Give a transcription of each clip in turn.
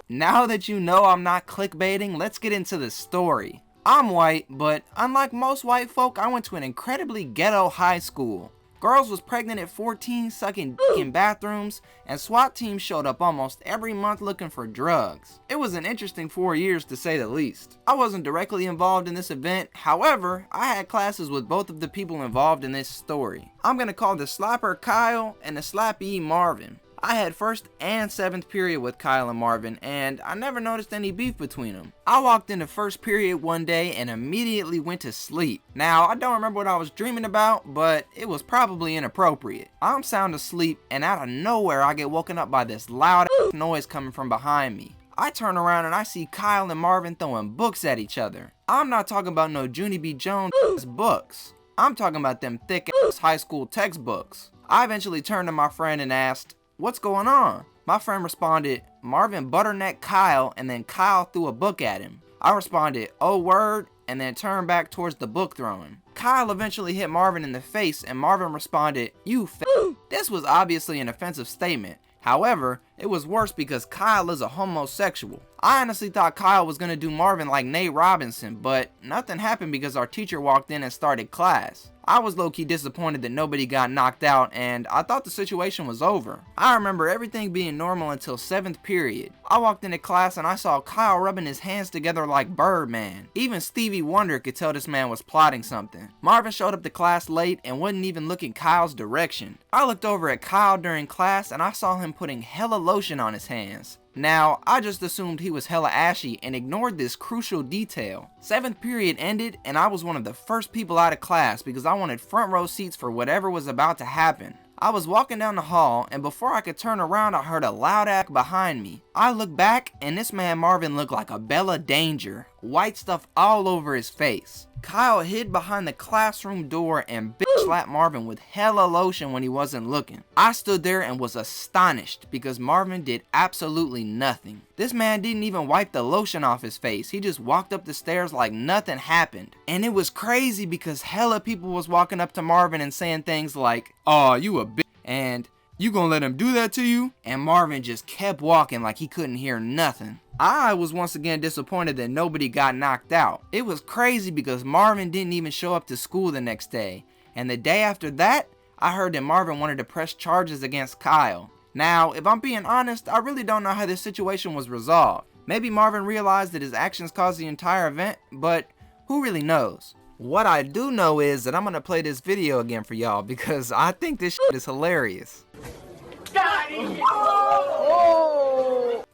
Now that you know I'm not clickbaiting, let's get into the story. I'm white, but unlike most white folk, I went to an incredibly ghetto high school. Girls was pregnant at 14, sucking dick in bathrooms, and SWAT teams showed up almost every month looking for drugs. It was an interesting 4 years to say the least. I wasn't directly involved in this event, however, I had classes with both of the people involved in this story. I'm gonna call the slapper Kyle and the slappee Marvin. I had 1st and 7th period with Kyle and Marvin, and I never noticed any beef between them. I walked into 1st period one day and immediately went to sleep. Now, I don't remember what I was dreaming about, but it was probably inappropriate. I'm sound asleep, and out of nowhere I get woken up by this loud noise coming from behind me. I turn around and I see Kyle and Marvin throwing books at each other. I'm not talking about no Junie B. Jones books. I'm talking about them thick ass high school textbooks. I eventually turned to my friend and asked, "What's going on?" My friend responded, "Marvin butternecked Kyle and then Kyle threw a book at him." I responded, "Oh word," and then turned back towards the book throwing. Kyle eventually hit Marvin in the face and Marvin responded, "You f***." This was obviously an offensive statement. However, it was worse because Kyle is a homosexual. I honestly thought Kyle was gonna do Marvin like Nate Robinson, but nothing happened because our teacher walked in and started class. I was low-key disappointed that nobody got knocked out, and I thought the situation was over. I remember everything being normal until 7th period. I walked into class and I saw Kyle rubbing his hands together like Birdman. Even Stevie Wonder could tell this man was plotting something. Marvin showed up to class late and wouldn't even look in Kyle's direction. I looked over at Kyle during class and I saw him putting hella lotion on his hands. Now, I just assumed he was hella ashy and ignored this crucial detail. 7th period ended and I was one of the first people out of class because I wanted front row seats for whatever was about to happen. I was walking down the hall and before I could turn around I heard a loud act behind me. I looked back and this man Marvin looked like a Bella Danger. White stuff all over his face. Kyle hid behind the classroom door and bitch slapped Marvin with hella lotion when he wasn't looking. I stood there and was astonished because Marvin did absolutely nothing. This man didn't even wipe the lotion off his face. He just walked up the stairs like nothing happened. And it was crazy because hella people was walking up to Marvin and saying things like, "Aw, you a bitch," and "You gonna let him do that to you?" And Marvin just kept walking like he couldn't hear nothing. I was once again disappointed that nobody got knocked out. It was crazy because Marvin didn't even show up to school the next day. And the day after that, I heard that Marvin wanted to press charges against Kyle. Now, if I'm being honest, I really don't know how this situation was resolved. Maybe Marvin realized that his actions caused the entire event, but who really knows? What I do know is that I'm gonna play this video again for y'all because I think this shit is hilarious.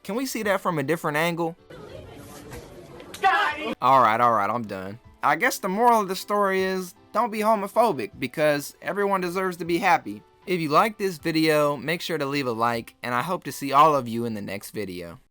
Can we see that from a different angle? Alright, I'm done. I guess the moral of the story is, don't be homophobic because everyone deserves to be happy. If you like this video, make sure to leave a like, and I hope to see all of you in the next video.